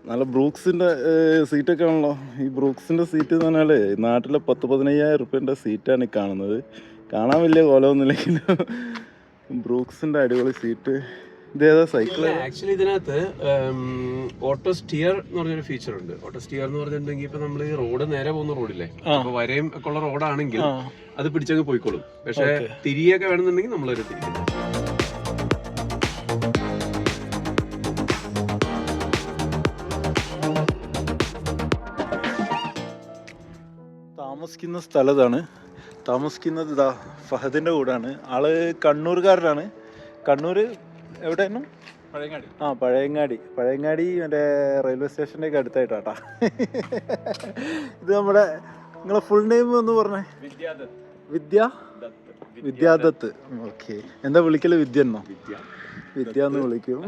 നല്ല ബ്രൂക്സിൻ്റെ സീറ്റൊക്കെ ആണല്ലോ. ഈ ബ്രൂക്സിൻ്റെ സീറ്റ് എന്ന് പറഞ്ഞാൽ നാട്ടിലെ 10-15,000 റുപ്യൻ്റെ സീറ്റാണ് ഈ കാണുന്നത്. കാണാൻ വലിയ കൊലമൊന്നുമില്ലെങ്കിലും ബ്രൂക്സിൻ്റെ അടിപൊളി സീറ്റ്. ഇതേതാ സൈക്കിൾ? ആക്ച്വലി ഇതിനകത്ത് ഓട്ടോ സ്റ്റിയർ എന്ന് പറഞ്ഞൊരു ഫീച്ചർ ഉണ്ട്. ഓട്ടോ സ്റ്റിയർ എന്ന് പറഞ്ഞിട്ടുണ്ടെങ്കിൽ ഇപ്പൊ നമ്മൾ ഈ റോഡ് നേരെ പോകുന്ന റോഡില്ലേ, അപ്പൊ വരയും ഒക്കെ ഉള്ള റോഡാണെങ്കിൽ അത് പിടിച്ചങ്ങ് പോയിക്കോളും. പക്ഷെ തിരിയൊക്കെ വേണമെന്നുണ്ടെങ്കിൽ നമ്മളൊരു തിരിക്കുന്നത്. താമസിക്കുന്ന സ്ഥലത്താണ്. താമസിക്കുന്നത് ഇതാ ഫഹദിൻ്റെ കൂടാണ്. ആള് കണ്ണൂർക്കാരനാണ്. കണ്ണൂർ എവിടെയായിരുന്നു? പഴയങ്ങാടി. പഴയങ്ങാടി മറ്റേ റെയിൽവേ സ്റ്റേഷൻ്റെ ഒക്കെ അടുത്തായിട്ടാട്ടാ. ഇത് നമ്മുടെ നിങ്ങളെ ഫുൾ നെയിം ഒന്ന് പറഞ്ഞേ. വിദ്യാദത്ത്. ഓക്കെ. എന്താ വിളിക്കല്? വിദ്യ എന്നോ? വിദ്യ എന്ന് വിളിക്കും.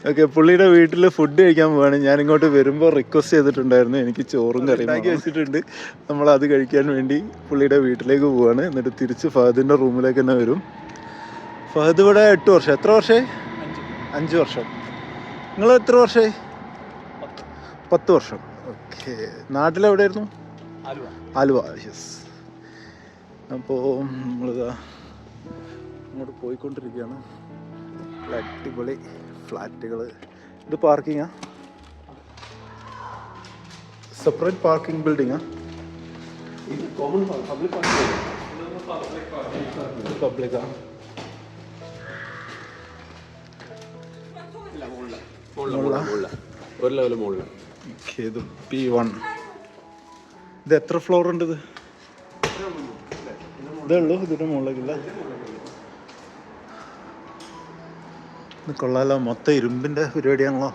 ഓക്കെ. പുള്ളിയുടെ വീട്ടിൽ ഫുഡ് കഴിക്കാൻ പോവാണ്. ഞാൻ ഇങ്ങോട്ട് വരുമ്പോൾ റിക്വസ്റ്റ് ചെയ്തിട്ടുണ്ടായിരുന്നു എനിക്ക് ചോറും കറിയും ഉണ്ടാക്കി വെച്ചിട്ടുണ്ട്. നമ്മളത് കഴിക്കാൻ വേണ്ടി പുള്ളിയുടെ വീട്ടിലേക്ക് പോവാണ്. എന്നിട്ട് തിരിച്ച് ഫഹദിൻ്റെ റൂമിലേക്ക് തന്നെ വരും. ഫഹദ് ഇവിടെ 8 വർഷം. എത്ര വർഷമായി? 5 വർഷം. നിങ്ങൾ എത്ര വർഷമായി? 10 വർഷം. ഓക്കെ. നാട്ടിലെവിടെയായിരുന്നു? ആലുവ. യെസ്. അപ്പോൾ നമ്മളിതാ അങ്ങോട്ട് പോയിക്കൊണ്ടിരിക്കുകയാണ്. അടിപൊളി ഫ്ലാറ്റുകൾ. ഇത് പാർക്കിങ്ങാ? Separate parking ബിൽഡിങ്ങാ? പബ്ലിക്കാ? ഒരു ലെവല് മുകളിൽ. ഇത് P1. ഇത് എത്ര ഫ്ലോർ ഉണ്ട്? ഇതേ ഉള്ളൂ. ഇതിൻ്റെ മുകളിലേക്കില്ല. ഇത് കൊള്ളാലോ. മൊത്തം ഇരുമ്പിൻ്റെ പരിപാടിയാണല്ലോ.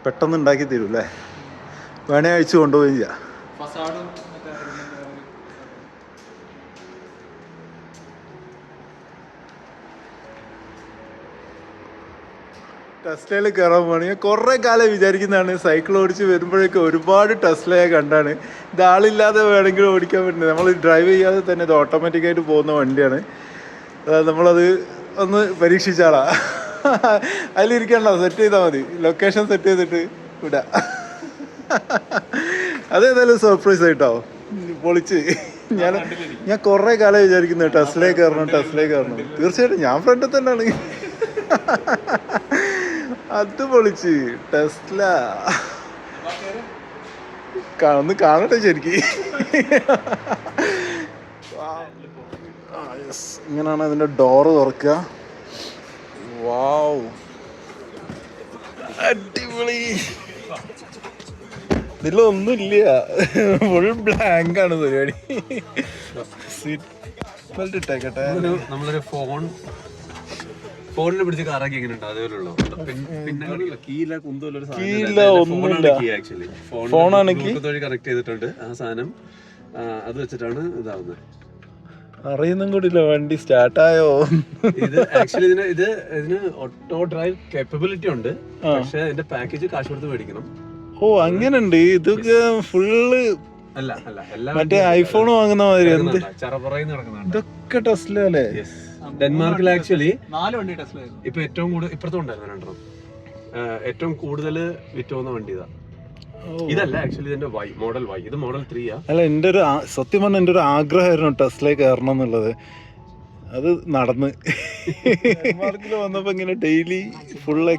പെട്ടെന്ന് ഉണ്ടാക്കി തരൂല്ലേ? വേണേ അഴിച്ചു കൊണ്ടുപോവുകയും ചെയ്യാം. ടെസ്ലയിൽ കയറാൻ പോവാണ്. ഞാൻ കുറേ കാലം വിചാരിക്കുന്നതാണ്. സൈക്കിൾ ഓടിച്ച് വരുമ്പോഴേക്കും ഒരുപാട് ടെസ്ലയെ കണ്ടാണ്. ഇത് ആളില്ലാതെ വേണമെങ്കിൽ ഓടിക്കാൻ പറ്റുന്നത്. നമ്മൾ ഡ്രൈവ് ചെയ്യാതെ തന്നെ ഇത് ഓട്ടോമാറ്റിക്കായിട്ട് പോകുന്ന വണ്ടിയാണ്. നമ്മളത് ഒന്ന് പരീക്ഷിച്ചാളാ. അതിലിരിക്കണ്ട, സെറ്റ് ചെയ്താൽ മതി. ലൊക്കേഷൻ സെറ്റ് ചെയ്തിട്ട് വിടാം. അതേതായാലും സർപ്രൈസ് ആയിട്ടോ. പൊളിച്ച്. ഞാൻ കുറേ കാലം വിചാരിക്കുന്നു ടെസ്ലയിൽ കയറണം. തീർച്ചയായിട്ടും ഞാൻ ഫ്രണ്ടിൽ തന്നെയാണ്. അത് പൊളിച്ച്. ടെസ്ല ഒന്ന് കാണട്ടെ ശരിക്കും. ഇങ്ങനെയാണ് അതിൻ്റെ ഡോറ് തുറക്കുക. വാവ്, അടിപൊളി. ഇതിലൊന്നുമില്ല, ഫുൾ ബ്ലാങ്ക് ആണ് പരിപാടി. സീറ്റ് ബെൽറ്റ് ഇട്ടേക്കട്ടെ. നമ്മളൊരു ഫോണിനെ പിടിച്ച് കാറാക്കി എങ്ങനെ ഉണ്ട് അതേപോലെയുള്ളൂ. ഫോണാണെങ്കിൽ കണക്ട് ചെയ്തിട്ടുണ്ട്. ആ സാധനം അത് വെച്ചിട്ടാണ് ഇതാവുന്നത്. അറിയുന്നും കൂടില്ല വണ്ടി സ്റ്റാർട്ടായോ. ഇത് ആക്ച്വലി ഇതിന് ഓട്ടോ ഡ്രൈവ് കേപ്പബിലിറ്റി ഉണ്ട്. പക്ഷെ ഇതിന്റെ പാക്കേജ് കാശ് കൊടുത്ത് മേടിക്കണം. ഓ അങ്ങനുണ്ട്. ഇതൊക്കെ ഫുള്ള് മറ്റേ ഐഫോൺ വാങ്ങുന്ന മാതിരി. എന്ത് ഇതൊക്കെ ടെസ്ല അല്ലേ? ഡെൻമാർക്കിൽ ആക്ച്വലി 4 വണ്ടി ടെസ്ല ഇപ്പൊ ഏറ്റവും കൂടുതൽ ഇപ്പുറത്തും ഉണ്ടായിരുന്നു 2 ഏറ്റവും കൂടുതൽ വിറ്റുപോകുന്ന വണ്ടി ഇതാ. ഇതല്ല ആക്ച്വലി ഇതിന്റെ മോഡൽ Y. ഇത് മോഡൽ 3 ആ. അല്ല, സത്യം പറഞ്ഞാൽ എൻ്റെ ഒരു ആഗ്രഹമായിരുന്നു ടെസ്ലയിൽ കയറണം എന്നുള്ളത്. അത് നടന്ന് ഡെൻമാർക്കിൽ വന്നപ്പോ ഇങ്ങനെ ഡെയിലി ഫുള്ള്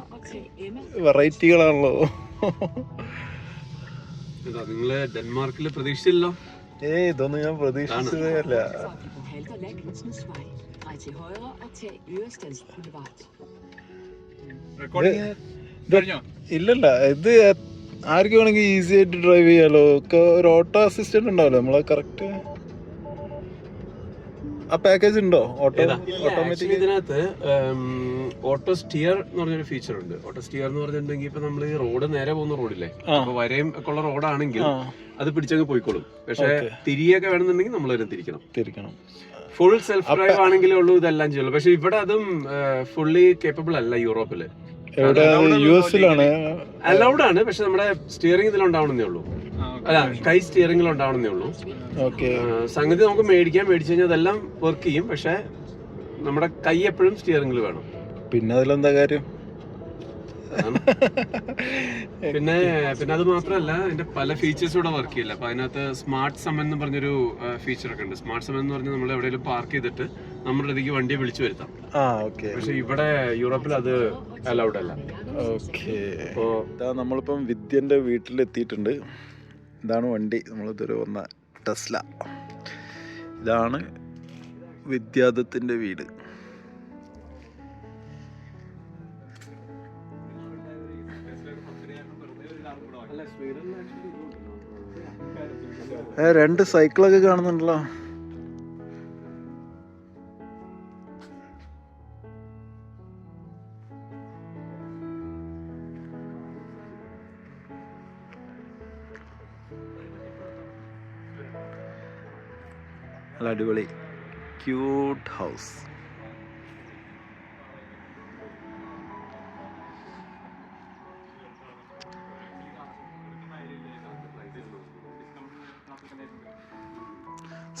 വെറൈറ്റികളാണല്ലോ. നിങ്ങള് ഡെൻമാർക്കിൽ പ്രതീക്ഷിച്ചില്ലല്ലോ. ഇതൊന്നും ഞാൻ പ്രതീക്ഷിച്ചതേ അല്ല. ഇല്ലല്ല, ഇത് ആർക്കും വേണമെങ്കിൽ ഈസി ആയിട്ട് ഡ്രൈവ് ചെയ്യാലോ. ഒക്കെ ഒരു ഓട്ടോ അസിസ്റ്റന്റ് ഉണ്ടാവല്ലോ നമ്മളെ. കറക്റ്റ് ആ പാക്കേജ് ഉണ്ടോ? ഓട്ടോമാറ്റിക്. ഇതിനകത്ത് ഓട്ടോ സ്റ്റിയർ എന്ന് പറഞ്ഞൊരു ഫീച്ചർ ഉണ്ട്. ഓട്ടോ സ്റ്റിയർ എന്ന് പറഞ്ഞിട്ടുണ്ടെങ്കിൽ ഇപ്പൊ നമ്മൾ ഈ റോഡ് നേരെ പോകുന്ന റോഡില്ലേ, അപ്പൊ വരയും ഒക്കെ ഉള്ള റോഡാണെങ്കിൽ അത് പിടിച്ചങ്ങ് പോയിക്കോളും. പക്ഷെ തിരിയൊക്കെ വേണമെന്നുണ്ടെങ്കിൽ നമ്മളൊരു തിരിക്കണം. ഫുൾ സെൽഫ് ഡ്രൈവ് ആണെങ്കിലേ ഉള്ളൂ ഇതെല്ലാം ചെയ്യുള്ളൂ. പക്ഷെ ഇവിടെ അതും ഫുള്ളി കേപ്പബിൾ അല്ല. യൂറോപ്പില് അലൗഡ് ആണ്. പക്ഷെ നമ്മുടെ സ്റ്റിയറിംഗ് ഇതിലുണ്ടാവണമെന്നേ ഉള്ളൂ. അല്ല, കൈ സ്റ്റിയറിംഗിൽ ഉണ്ടാവണമെന്നേ ഉള്ളൂ. സംഗതി നമുക്ക് മേടിച്ചു കഴിഞ്ഞാൽ അതെല്ലാം വർക്ക് ചെയ്യും. പക്ഷെ നമ്മുടെ കൈ എപ്പോഴും സ്റ്റിയറിംഗിൽ വേണം. പിന്നെ അതിലെന്താ കാര്യം? പിന്നെ അത് മാത്രമല്ല ഇതിന്റെ പല ഫീച്ചേഴ്സും ഇവിടെ വർക്ക് ചെയ്യില്ല. അപ്പൊ അതിനകത്ത് സ്മാർട്ട് സമൻ എന്ന് പറഞ്ഞൊരു ഫീച്ചർ ഒക്കെ ഉണ്ട്. സ്മാർട്ട് സമൻ എന്ന് പറഞ്ഞാൽ നമ്മൾ എവിടെയെങ്കിലും പാർക്ക് ചെയ്തിട്ട് നമ്മുടെ അടുത്തേക്ക് വണ്ടിയെ വിളിച്ചു വരുത്താം. പക്ഷെ ഇവിടെ യൂറോപ്പിൽ അത് അലൗഡ് അല്ല. ഓക്കെ, അപ്പോൾ ഇതാ നമ്മളിപ്പം വിദ്യന്റെ വീട്ടിലെത്തിയിട്ടുണ്ട്. ഇതാണ് വണ്ടി, നമ്മളിതുവരെ വന്ന ടെസ്ല. ഇതാണ് വിദ്യാദത്തിന്റെ വീട്. രണ്ട് സൈക്കിളൊക്കെ കാണുന്നുണ്ടല്ലോ. നല്ല അടിപൊളി ക്യൂട്ട് ഹൗസ്.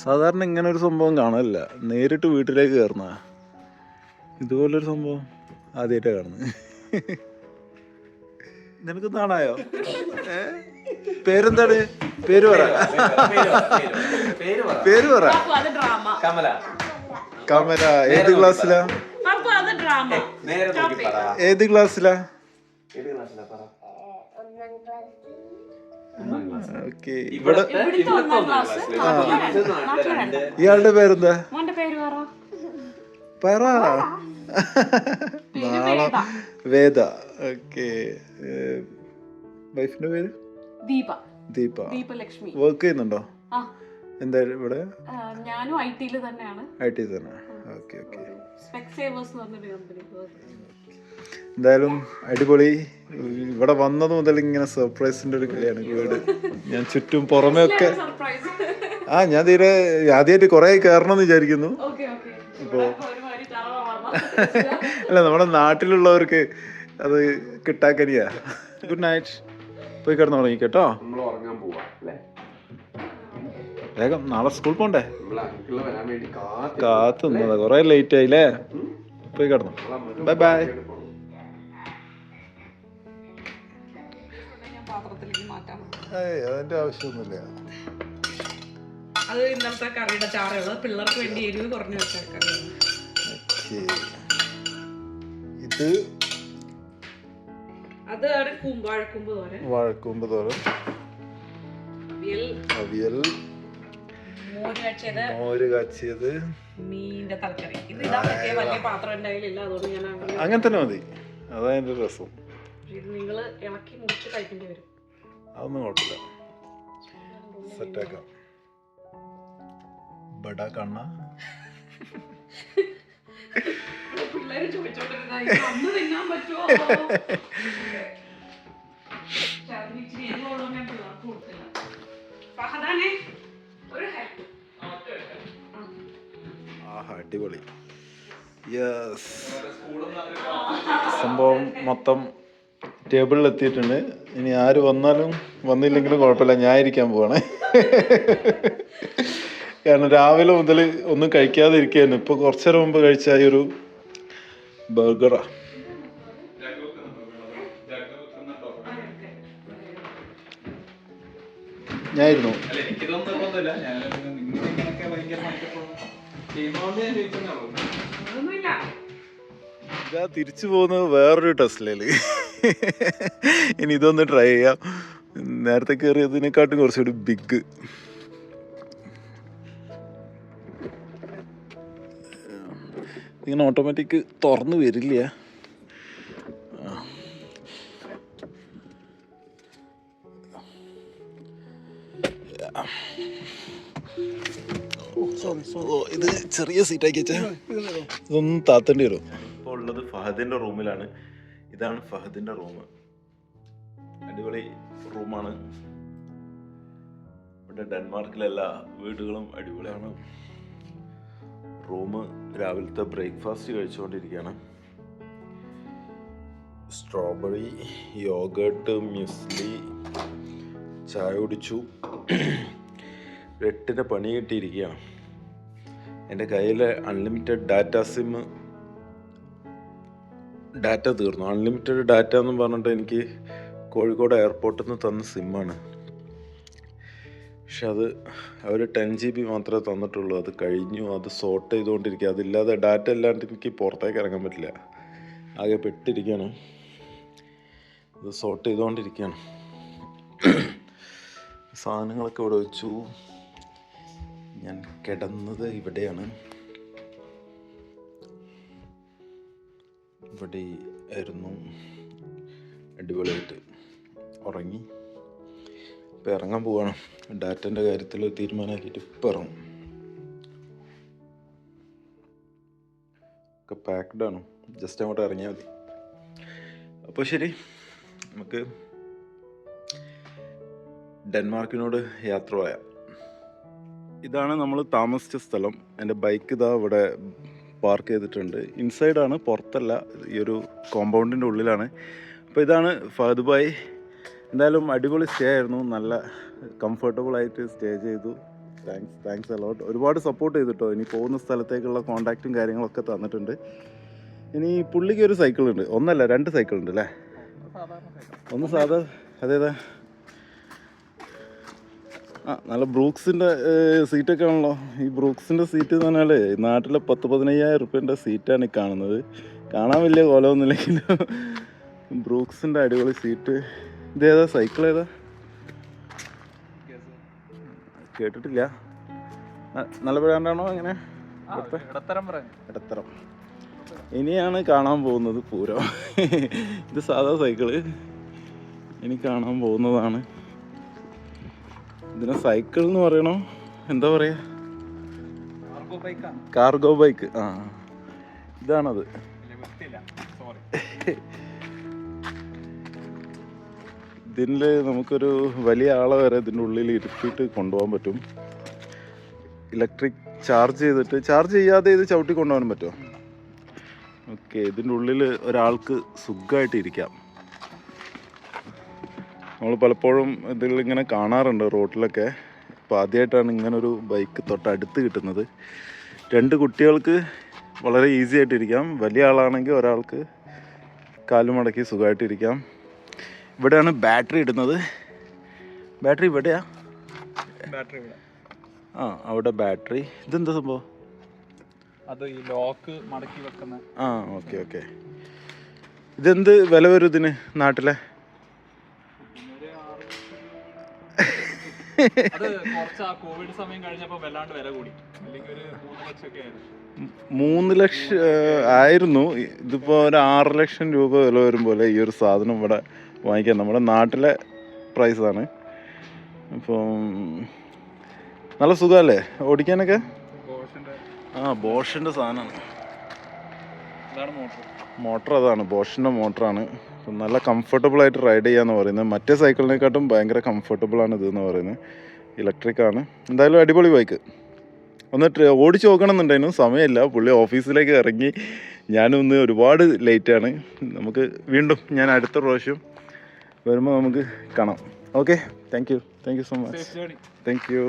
സാധാരണ ഇങ്ങനെ ഒരു സംഭവം കാണാനില്ല. നേരിട്ട് വീട്ടിലേക്ക് കയറുന്ന ഇതുപോലൊരു സംഭവം ആദ്യമായിട്ടാണ് കാണുന്നത്. നിനക്ക് നാണായോ? പേരെന്താണ്? പേര് പറ. പേര് പറ. കമല. ഏത് ക്ലാസ്സിലാ? ഏത് ക്ലാസ്സിലാ? ഓക്കെ. ഇവിടെ ഇയാളുടെ പേരെന്താ? പറ. വേദ. ഓക്കെ. വൈഫിന്റെ പേര്? ദീപ. വർക്ക് ചെയ്യുന്നുണ്ടോ? എന്താ ഇവിടെ? ഞാനും ഐ.ടി. തന്നെയാണ്. ഐ.ടി. തന്നെ. Okay okay. എന്തായാലും അടിപൊളി. ഇവിടെ വന്നത് മുതൽ ഇങ്ങനെ സർപ്രൈസിന്റെ ഒരു കളിയാണ് വീട്. ഞാൻ ചുറ്റും പുറമെ ഒക്കെ ഞാൻ തീരെ ആദ്യമായിട്ട് കുറെ കയറണം എന്ന് വിചാരിക്കുന്നു. ഇപ്പോ അല്ല, നമ്മുടെ നാട്ടിലുള്ളവർക്ക് അത് കിട്ടാക്കരിയാ. Good night. പോയി കിടന്ന് ഉറങ്ങി കേട്ടോ. വേഗം നാളെ സ്കൂൾ പോണ്ടേ? കാത്തു നിന്നതാ, കൊറേ ലേറ്റ് ആയില്ലേ? പോയി കിടന്നു. Bye bye. അതിന്റെ ആവശ്യമൊന്നുമില്ല. അത് ഇന്നലത്തെ കറിയുടെ ചാറുകള് പിള്ളേർക്ക് വേണ്ടി എരിവ് കുറഞ്ഞു വെച്ച കറി. ഇത് അത് വാഴക്കൂമ്പ് തോരൻ, അവിയൽ, മോര് കാച്ചിയത്, മീനിന്റെ തലക്കറി. ഇത് ഇതാ പറ്റിയ വലിയ പാത്രം എന്റെ കയ്യിലില്ല, അതുകൊണ്ട് ഞാൻ അങ്ങനെ തന്നെ മതി. അതാ അതിന്റെ രസം. ഇത് നിങ്ങള് ഇളക്കി മുറിച്ച് കഴിക്കേണ്ടി വരും. അതൊന്നും കുഴപ്പമില്ല, സെറ്റാക്കാം. ബടാ കണ്ണ പിള്ളേര് ചോദിച്ചോണ്ടിരുന്ന അന്ന് തിന്നാൻ പറ്റുമോ? ഞാൻ പിള്ളേർക്ക് കൊടുത്തില്ല. ഫഹദാനെ ഒരു ഹെൽപ്പ്. ആഹാ, അടിപൊളി. യെസ്, സംഭവം മൊത്തം ടേബിളിൽ എത്തിയിട്ടുണ്ട്. ഇനി ആര് വന്നാലും വന്നില്ലെങ്കിലും കുഴപ്പമില്ല, ഞാൻ ഇരിക്കാൻ പോവാണ്. കാരണം രാവിലെ മുതൽ ഒന്നും കഴിക്കാതെ ഇരിക്കുകയായിരുന്നു. ഇപ്പോൾ കുറച്ചു നേരം മുമ്പ് കഴിച്ച ഈ ഒരു ബർഗറാ. ഞായിരുന്നു ഇതാ തിരിച്ചു പോകുന്നത് വേറൊരു ടെസ്ലയില്. ഇനി ഇതൊന്ന് ട്രൈ ചെയ്യാം. നേരത്തെ കയറിയതിനെക്കാട്ടും കുറച്ചുകൂടി ബിഗ്. ഇങ്ങനെ ഓട്ടോമാറ്റിക് തുറന്നു വരില്ല. ഇത് ചെറിയ സീറ്റാക്കി വെച്ചാൽ ഇതൊന്നും താത്തേണ്ടി വരും. ഇപ്പോൾ ഉള്ളത് ഫഹദിന്റെ റൂമിലാണ്. ഇതാണ് ഫഹദിന്റെ റൂം. അടിപൊളി റൂമാണ്. ഇവിടെ ഡെൻമാർക്കിലെ എല്ലാ വീടുകളും അടിപൊളിയാണ്. റൂം രാവിലത്തെ ബ്രേക്ക്ഫാസ്റ്റ് കഴിച്ചുകൊണ്ടിരിക്കുകയാണ്. സ്ട്രോബെറി, യോഗേർട്ട്, മ്യൂസ്ലി, ചായ കുടിച്ചു. 8 പണി കിട്ടിയിരിക്കുകയാണ്. എൻ്റെ കയ്യിൽ അൺലിമിറ്റഡ് ഡാറ്റ തീർന്നു. അൺലിമിറ്റഡ് ഡാറ്റ എന്ന് പറഞ്ഞിട്ട് എനിക്ക് കോഴിക്കോട് എയർപോർട്ടിൽ നിന്ന് തന്ന സിമ്മാണ്. പക്ഷെ അത് അവർ 10 GB മാത്രമേ തന്നിട്ടുള്ളൂ. അത് കഴിഞ്ഞു. അത് സോർട്ട് ചെയ്തുകൊണ്ടിരിക്കുക. അതില്ലാതെ ഡാറ്റ ഇല്ലാണ്ട് എനിക്ക് പുറത്തേക്ക് ഇറങ്ങാൻ പറ്റില്ല. ആകെ പെട്ടിരിക്കുകയാണ്. അത് സോർട്ട് ചെയ്തുകൊണ്ടിരിക്കുകയാണ്. സാധനങ്ങളൊക്കെ ഇവിടെ വെച്ചു. ഞാൻ കിടന്നത് ഇവിടെയാണ്. ഇവിടെ ആയിരുന്നു. അടിപൊളിയായിട്ട് ഉറങ്ങി. ഇപ്പം ഇറങ്ങാൻ പോവാണ്. ഡാറ്റൻ്റെ കാര്യത്തിൽ തീരുമാനമാക്കിയിട്ട് ഇപ്പം ഇറങ്ങും. ഒക്കെ പാക്ഡാണ്. ജസ്റ്റ് അങ്ങോട്ട് ഇറങ്ങിയാൽ മതി. അപ്പോൾ ശരി, നമുക്ക് ഡെൻമാർക്കിനോട് യാത്ര പോയാം. ഇതാണ് നമ്മൾ താമസിച്ച സ്ഥലം. എൻ്റെ ബൈക്ക് ഇതാ ഇവിടെ പാർക്ക് ചെയ്തിട്ടുണ്ട്. ഇൻസൈഡാണ്, പുറത്തല്ല. ഈ ഒരു കോമ്പൗണ്ടിൻ്റെ ഉള്ളിലാണ്. അപ്പോൾ ഇതാണ് ഫഹദ് ഭായ്. എന്തായാലും അടിപൊളി സ്റ്റേ ആയിരുന്നു. നല്ല കംഫർട്ടബിളായിട്ട് സ്റ്റേ ചെയ്തു. Thanks a lot. ഒരുപാട് സപ്പോർട്ട് ചെയ്തിട്ടോ. ഇനി പോകുന്ന സ്ഥലത്തേക്കുള്ള കോൺടാക്റ്റും കാര്യങ്ങളൊക്കെ തന്നിട്ടുണ്ട്. ഇനി പുള്ളിക്ക് ഒരു സൈക്കിളുണ്ട്. ഒന്നല്ല 2 സൈക്കിളുണ്ട് അല്ലേ? ഒന്ന് സാധാ, അതേതാ? നല്ല ബ്രൂക്സിൻ്റെ സീറ്റൊക്കെ ആണല്ലോ. ഈ ബ്രൂക്സിൻ്റെ സീറ്റ് എന്ന് പറഞ്ഞാൽ നാട്ടിലെ 10-15,000 റുപ്യൻ്റെ സീറ്റാണ് ഈ കാണുന്നത്. കാണാൻ വലിയ കോലമൊന്നുമില്ലെങ്കിലും ബ്രൂക്സിൻ്റെ അടിപൊളി സീറ്റ്. ഇതേതാ സൈക്കിൾ? ഏതാ കേട്ടിട്ടില്ല. നല്ല ബ്രാൻഡാണോ? എങ്ങനെ? ഇടത്തരം. ഇനിയാണ് കാണാൻ പോകുന്നത് പൂരം. ഇത് സാധാ സൈക്കിള്. ഇനി കാണാൻ പോകുന്നതാണ്. ഇതിനെ സൈക്കിൾ എന്ന് പറയണോ എന്താ പറയാ? Cargo bike. ഇതാണത്. ഇതിൽ നമുക്കൊരു വലിയ ആളെ വരെ ഇതിൻ്റെ ഉള്ളിൽ ഇരുത്തിയിട്ട് കൊണ്ടുപോകാൻ പറ്റും. ഇലക്ട്രിക് ചാർജ് ചെയ്യാതെ ഇത് ചവിട്ടി കൊണ്ടുപോകാൻ പറ്റുമോ? ഓക്കെ. ഇതിൻ്റെ ഉള്ളിൽ ഒരാൾക്ക് സുഖമായിട്ട് ഇരിക്കാം. നമ്മൾ പലപ്പോഴും ഇതിലിങ്ങനെ കാണാറുണ്ട് റോഡിലൊക്കെ. അപ്പോൾ ആദ്യമായിട്ടാണ് ഇങ്ങനൊരു ബൈക്ക് തൊട്ടടുത്ത് കിട്ടുന്നത്. 2 കുട്ടികൾക്ക് വളരെ ഈസി ആയിട്ടിരിക്കാം. വലിയ ആളാണെങ്കിൽ ഒരാൾക്ക് കാലുമടക്കി സുഖമായിട്ടിരിക്കാം. ഇവിടെയാണ് ബാറ്ററി ഇടുന്നത്. ബാറ്ററി ഇവിടെയാ? അവിടെ ബാറ്ററി. ഇതെന്താ സംഭവം? അത് ഈ ലോക്ക് മടക്കി വെക്കുന്ന. ഓക്കെ. ഇതെന്ത് വില വരും ഇതിന് നാട്ടിലെ? അത് കുറച്ച് ആ കോവിഡ് സമയം കഴിഞ്ഞപ്പോൾ വല്ലാണ്ട് വില കൂടി. അല്ലെങ്കിൽ ഒരു 3 ലക്ഷമൊക്കെ ആയിരുന്നു. 3 ലക്ഷം ആയിരുന്നു. ഇതിപ്പോൾ ഒരു 6 ലക്ഷം രൂപ വില വരും പോലെ ഈ ഒരു സാധനം ഇവിടെ വാങ്ങിക്കാൻ. നമ്മുടെ നാട്ടിലെ പ്രൈസാണ്. അപ്പം നല്ല സുഖമല്ലേ ഓടിക്കാനൊക്കെ? ബോഷിൻ്റെ സാധനമാണ്. മോട്ടർ അതാണ്, ബോഷിൻ്റെ മോട്ടറാണ്. അപ്പം നല്ല കംഫർട്ടബിളായിട്ട് റൈഡ് ചെയ്യാന്ന് പറയുന്നത്. മറ്റേ സൈക്കിളിനെക്കാട്ടും ഭയങ്കര കംഫർട്ടബിളാണ് ഇതെന്ന് പറയുന്നത്. ഇലക്ട്രിക്കാണ്. എന്തായാലും അടിപൊളി ബൈക്ക്. ഒന്ന് ഓടിച്ച് നോക്കണം എന്നുണ്ടായിരുന്നു. സമയമില്ല. പുള്ളി ഓഫീസിലേക്ക് ഇറങ്ങി. ഞാനൊന്ന് ഒരുപാട് ലേറ്റാണ്. നമുക്ക് വീണ്ടും ഞാൻ അടുത്ത പ്രാവശ്യം വരുമ്പോൾ നമുക്ക് കാണാം. Okay, thank you so much. Thank you.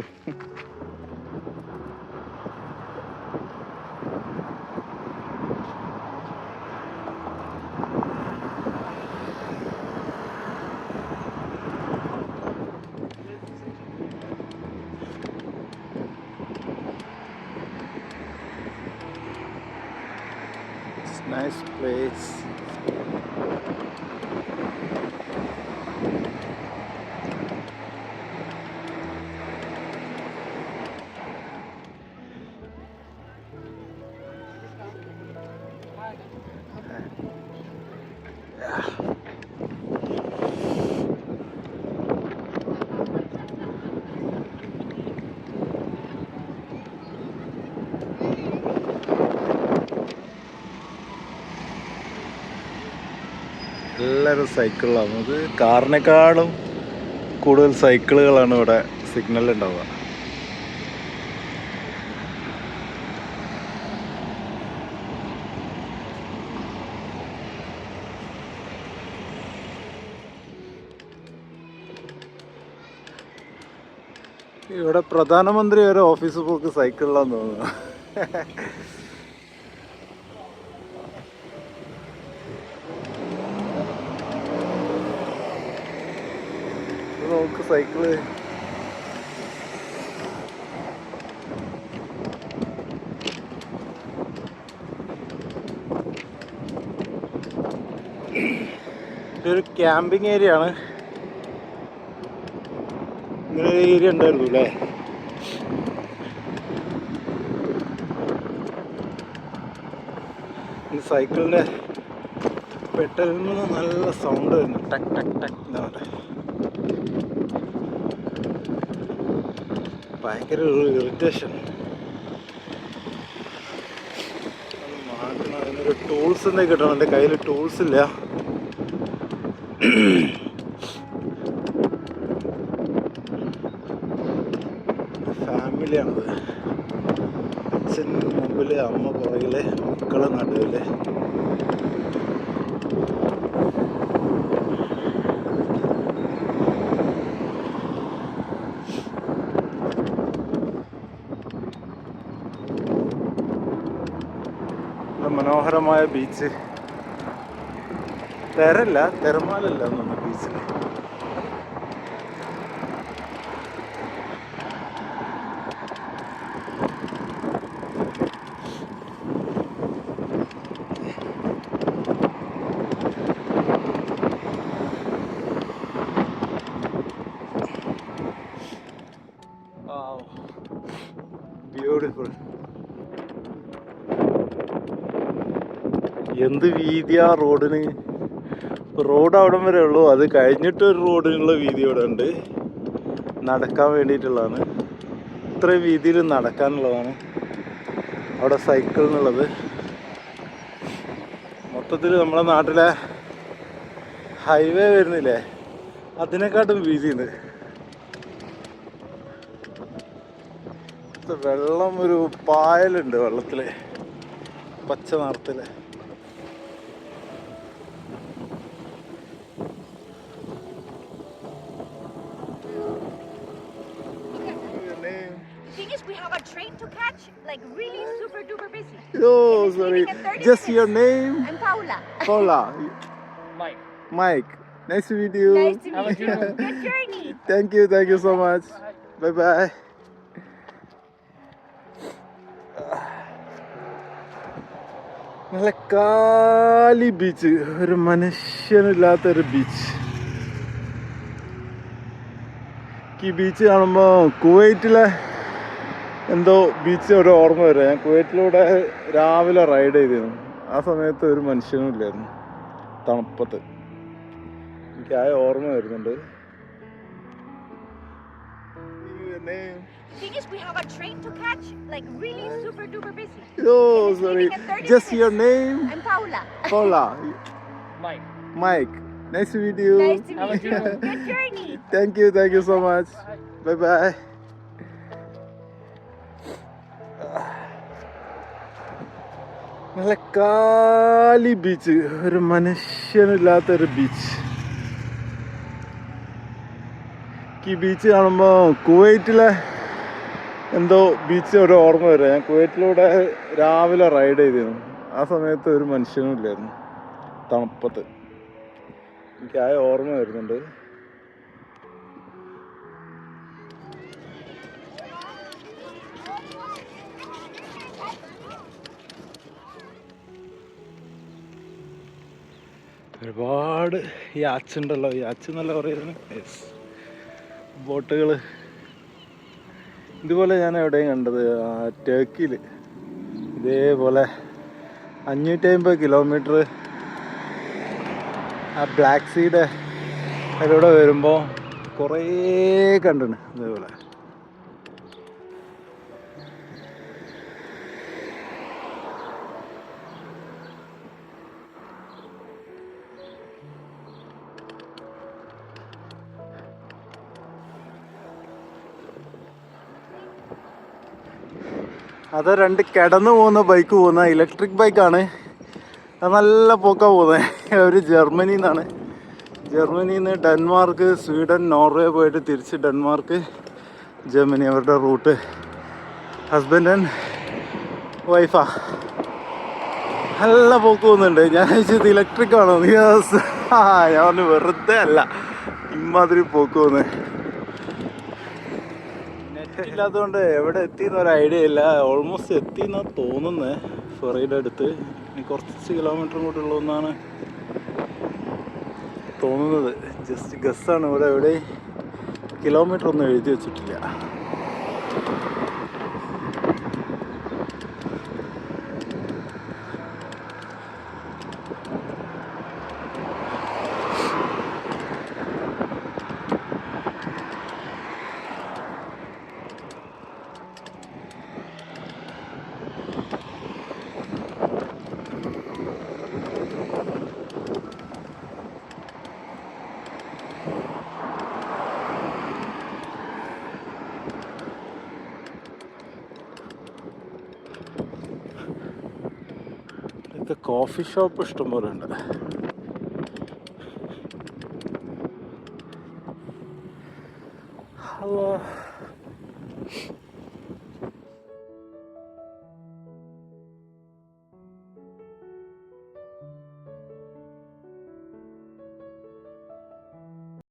Nice place. എല്ലാവരും സൈക്കിളിലാണ്. ഇത് കാറിനേക്കാളും കൂടുതൽ സൈക്കിളുകളാണ് ഇവിടെ സിഗ്നൽ ഉണ്ടാവുക. ഇവിടെ പ്രധാനമന്ത്രി വരെ ഓഫീസിൽ പോക്ക് സൈക്കിളിലാന്ന് തോന്നുന്നു. നോക്ക് സൈക്കിള്. ഇതൊരു ക്യാമ്പിംഗ് ഏരിയ ആണ്. ഇങ്ങനെ ഒരു ഏരിയ ഉണ്ടായിരുന്നു അല്ലേ? സൈക്കിളിൻ്റെ പെട്ടലിൽ നിന്ന് നല്ല സൗണ്ട് വരുന്നു, ടക്ക് ടക്ക് ടക്ക് എന്ന് പറഞ്ഞിട്ട്. ഭയങ്കര ഒരു ഇറിറ്റേഷൻ. മാറ്റണം. അതിനൊരു ടൂൾസ് തന്നെ കിട്ടണം. എൻ്റെ കയ്യിൽ ടൂൾസ് ഇല്ല. ഫാമിലിയാണത്. അച്ഛൻ മുമ്പിൽ, അമ്മ പുറകില്, മക്കള് നടുവില്. മനോഹരമായ ബീച്ച്. തെരമാലല്ല എന്നൊന്ന് ബീച്ചിൽ. ബ്യൂട്ടിഫുൾ. എന്ത് വീതിയാ റോഡിന്. റോഡ് അവിടം വരെ ഉള്ളൂ. അത് കഴിഞ്ഞിട്ട് ഒരു റോഡിനുള്ള വീതി ഇവിടെ ഉണ്ട്. നടക്കാൻ വേണ്ടിയിട്ടുള്ളതാണ്. ഇത്രയും വീതിയിൽ നടക്കാനുള്ളതാണ് അവിടെ സൈക്കിൾ എന്നുള്ളത്. മൊത്തത്തിൽ നമ്മുടെ നാട്ടിലെ ഹൈവേ വരുന്നില്ലേ, അതിനെക്കാട്ടും വീതിയുണ്ട്. വെള്ളം, ഒരു പായലുണ്ട് വെള്ളത്തില്, പച്ച നിറത്തില്. We have a train to catch, like really super duper busy. Oh, sorry. Just your name? I'm Paula. Paula. Mike. Mike. Nice to meet you. Nice to meet you. Good journey. Thank you so much. Bye bye. നല്ല കാലി beach, ഒരു മനുഷ്യനില്ലാത്തൊരു beach. ഈ beach കാണുമ്പോൾ കുവൈറ്റിലെ എന്തോ beach ഒരു ഓർമ്മ വരും. ഞാൻ കുവൈറ്റിലൂടെ രാവിലെ റൈഡ് ചെയ്തിരുന്നു. ആ സമയത്ത് ഒരു മനുഷ്യനും ഇല്ലായിരുന്നു, തണുപ്പത്ത്. എനിക്ക് ആ ഓർമ്മ വരുന്നുണ്ട്. Thing is, we have a train to catch, like really super duper busy. Oh, sorry. Just your name? I'm Paula. Paula. Mike. Mike. Nice to meet you. Nice to meet you. Good journey. Thank you so much. Bye bye. നല്ല കാലി beach, ഒരു മനുഷ്യനില്ലാത്തൊരു beach. ഈ beach കാണുമ്പോൾ കുവൈറ്റിലെ എന്തോ beach ഒരു ഓർമ്മ വരും. ഞാൻ കുവൈറ്റിലൂടെ രാവിലെ റൈഡ് ചെയ്തിരുന്നു. ആ സമയത്ത് ഒരു മനുഷ്യനും ഇല്ലായിരുന്നു, തണുപ്പത്ത്. എനിക്ക് ആ ഓർമ്മ വരുന്നുണ്ട്. ഒരുപാട് യാച്ച് ഉണ്ടല്ലോ. യാച്ച് എന്നല്ല പറയുന്നത്, ബോട്ടുകൾ. ഇതുപോലെ ഞാൻ എവിടെയും കണ്ടത് ടർക്കിയിൽ. ഇതേപോലെ 550 കിലോമീറ്റർ ആ ബ്ലാക്ക് സീയുടെ അതിലൂടെ വരുമ്പോൾ കുറേ കണ്ടിട്ടുണ്ട് ഇതേപോലെ. അത് രണ്ട് കിടന്നു പോകുന്ന ബൈക്ക് പോകുന്ന ഇലക്ട്രിക് ബൈക്കാണ്. അത് നല്ല പോക്കാണ് പോകുന്നത്. ഒരു ജർമ്മനിയിൽ നിന്നാണ്. ജർമ്മനിയിൽ നിന്ന് ഡെൻമാർക്ക്, സ്വീഡൻ, നോർവേ പോയിട്ട് തിരിച്ച് ഡെൻമാർക്ക്, ജർമ്മനി അവരുടെ റൂട്ട്. ഹസ്ബൻഡ് ആൻഡ് വൈഫാ. നല്ല പോക്ക് പോകുന്നുണ്ട്. ഞാൻ ചോദിച്ചത് ഇലക്ട്രിക് ആണോ? യെസ്. ഞാൻ പറഞ്ഞു വെറുതെ അല്ല, ഇമാതിരി പോക്ക് വന്നേ. നെറ്റ് ഇല്ലാത്തതുകൊണ്ട് എവിടെ എത്തിയെന്ന് ഒരു ഐഡിയ ഇല്ല. ഓൾമോസ്റ്റ് എത്തിയെന്നാണ് തോന്നുന്നത്. ഫെറിയുടെ അടുത്ത് ഇനി കുറച്ച് കിലോമീറ്റർ കൂട്ടുള്ളതെന്നാണ് തോന്നുന്നത്. ജസ്റ്റ് ഗസ്സാണ്. ഇവിടെ എവിടെ കിലോമീറ്റർ ഒന്നും എഴുതി വെച്ചിട്ടില്ല. ഇതൊക്കെ കോഫി ഷോപ്പ് ഇഷ്ടംപോലെ ഉണ്ട്. ഹലോ.